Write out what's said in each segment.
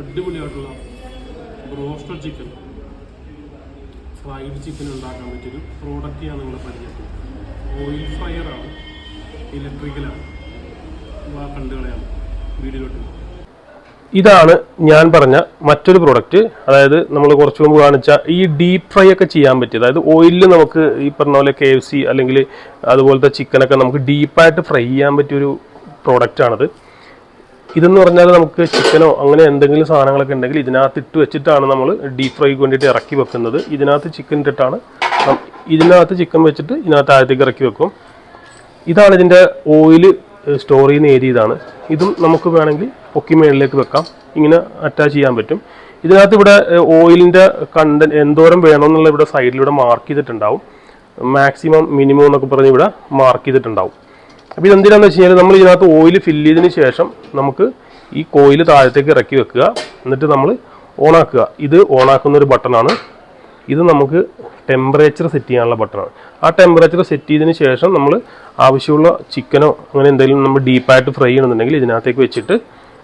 അടിപൊളിയായിട്ടുള്ള roasted chicken, fried chicken ഉണ്ടാക്കാൻ പറ്റിയൊരു പ്രോഡക്റ്റ് ഞാൻ നിങ്ങളെ പരിചയപ്പെടും. ഓയിൽ ഫ്രയറാണ്, ഇലക്ട്രിക്കലാണ്. ആ കണ്ടുകളയാണ് വീഡിയോയിലോട്ട്. ഇതാണ് ഞാൻ പറഞ്ഞ മറ്റൊരു പ്രോഡക്റ്റ്. അതായത് നമ്മൾ കുറച്ച് മുമ്പ് കാണിച്ച ഈ ഡീപ്പ് ഫ്രൈ ഒക്കെ ചെയ്യാൻ പറ്റിയ, അതായത് ഓയിലിൽ നമുക്ക് ഈ പറഞ്ഞ പോലെ KFC അല്ലെങ്കിൽ അതുപോലത്തെ ചിക്കനൊക്കെ നമുക്ക് ഡീപ്പായിട്ട് ഫ്രൈ ചെയ്യാൻ പറ്റിയൊരു പ്രോഡക്റ്റാണിത്. ഇതെന്ന് പറഞ്ഞാൽ നമുക്ക് ചിക്കനോ അങ്ങനെ എന്തെങ്കിലും സാധനങ്ങളൊക്കെ ഉണ്ടെങ്കിൽ ഇതിനകത്ത് ഇട്ട് വെച്ചിട്ടാണ് നമ്മൾ ഡീപ്പ് ഫ്രൈക്ക് വേണ്ടിയിട്ട് ഇറക്കി വെക്കുന്നത്. ഇതിനകത്ത് ചിക്കൻ ഇട്ടിട്ടാണ്, ഇതിനകത്ത് ചിക്കൻ വെച്ചിട്ട് ഇതിനകത്ത് ആഴത്തേക്ക് ഇറക്കി വെക്കും. ഇതാണ് ഇതിൻ്റെ ഓയിൽ സ്റ്റോർ ചെയ്യുന്ന ഏരിയ. ഇതാണ്. ഇതും നമുക്ക് വേണമെങ്കിൽ പൊക്കി മേളിലേക്ക് വെക്കാം, ഇങ്ങനെ അറ്റാച്ച് ചെയ്യാൻ പറ്റും. ഇതിനകത്ത് ഇവിടെ ഓയിലിൻ്റെ കണ്ടന്റ് എന്തോരം വേണമെന്നുള്ള ഇവിടെ സൈഡിലൂടെ മാർക്ക് ചെയ്തിട്ടുണ്ടാവും. മാക്സിമം മിനിമം എന്നൊക്കെ പറഞ്ഞ് ഇവിടെ മാർക്ക് ചെയ്തിട്ടുണ്ടാവും. അപ്പോൾ ഇതെന്തിനാണെന്ന് വെച്ച് കഴിഞ്ഞാൽ നമ്മൾ ഇതിനകത്ത് ഓയിൽ ഫില്ല് ചെയ്തതിന് ശേഷം നമുക്ക് ഈ കോയിൽ താഴത്തേക്ക് ഇറക്കി വെക്കുക, എന്നിട്ട് നമ്മൾ ഓണാക്കുക. ഇത് ഓണാക്കുന്ന ഒരു ബട്ടണാണ്. ഇത് നമുക്ക് ടെമ്പറേച്ചർ സെറ്റ് ചെയ്യാനുള്ള ബട്ടണാണ്. ആ ടെമ്പറേച്ചർ സെറ്റ് ചെയ്തതിന് ശേഷം നമ്മൾ ആവശ്യമുള്ള ചിക്കനോ അങ്ങനെ എന്തെങ്കിലും നമ്മൾ ഡീപ്പായിട്ട് ഫ്രൈ ചെയ്യണമെന്നുണ്ടെങ്കിൽ ഇതിനകത്തേക്ക് വെച്ചിട്ട്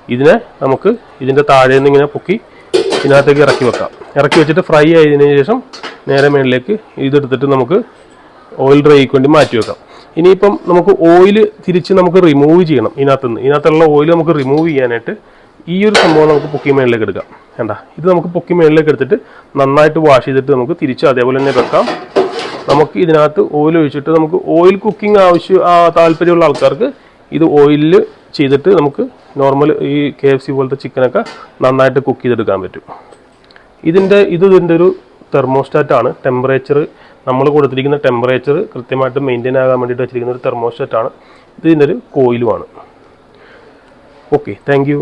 ഇതിനെ നമുക്ക് ഇതിൻ്റെ താഴെ നിന്ന് ഇങ്ങനെ പൊക്കി ഇതിനകത്തേക്ക് ഇറക്കി വെക്കാം. ഇറക്കി വെച്ചിട്ട് ഫ്രൈ ആയതിനു ശേഷം നേരെ മേളിലേക്ക് ഇതെടുത്തിട്ട് നമുക്ക് ഓയിൽ ഡ്രൈക്ക് വേണ്ടി മാറ്റി വെക്കാം. ഇനിയിപ്പം നമുക്ക് ഓയിൽ തിരിച്ച് നമുക്ക് റിമൂവ് ചെയ്യണം. ഇതിനകത്തുള്ള ഓയിൽ നമുക്ക് റിമൂവ് ചെയ്യാനായിട്ട് ഈ ഒരു സംഭവം നമുക്ക് പൊക്കി മേളിലേക്ക് എടുക്കാം. വേണ്ട, ഇത് നമുക്ക് പൊക്കി മേളിലേക്ക് എടുത്തിട്ട് നന്നായിട്ട് വാഷ് ചെയ്തിട്ട് നമുക്ക് തിരിച്ച് അതേപോലെ തന്നെ വെക്കാം. നമുക്ക് ഇതിനകത്ത് ഓയിൽ ഒഴിച്ചിട്ട് നമുക്ക് ഓയിൽ കുക്കിംഗ് താല്പര്യമുള്ള ആൾക്കാർക്ക് ഇത് ഓയിലിൽ ചെയ്തിട്ട് നമുക്ക് നോർമൽ ഈ KFC പോലത്തെ ചിക്കനൊക്കെ നന്നായിട്ട് കുക്ക് ചെയ്തെടുക്കാൻ പറ്റും. ഇതിൻ്റെ ഒരു തെർമോസ്റ്റാറ്റാണ്. ടെമ്പറേച്ചർ നമ്മൾ കൊടുത്തിരിക്കുന്ന ടെമ്പറേച്ചർ കൃത്യമായിട്ട് മെയിൻറ്റെയിൻ ആകാൻ വേണ്ടിയിട്ട് വെച്ചിരിക്കുന്ന ഒരു തെർമോസ്റ്റാറ്റാണ്. ഇതിൻ്റെ ഒരു കോയിലുമാണ്. Okay, thank you.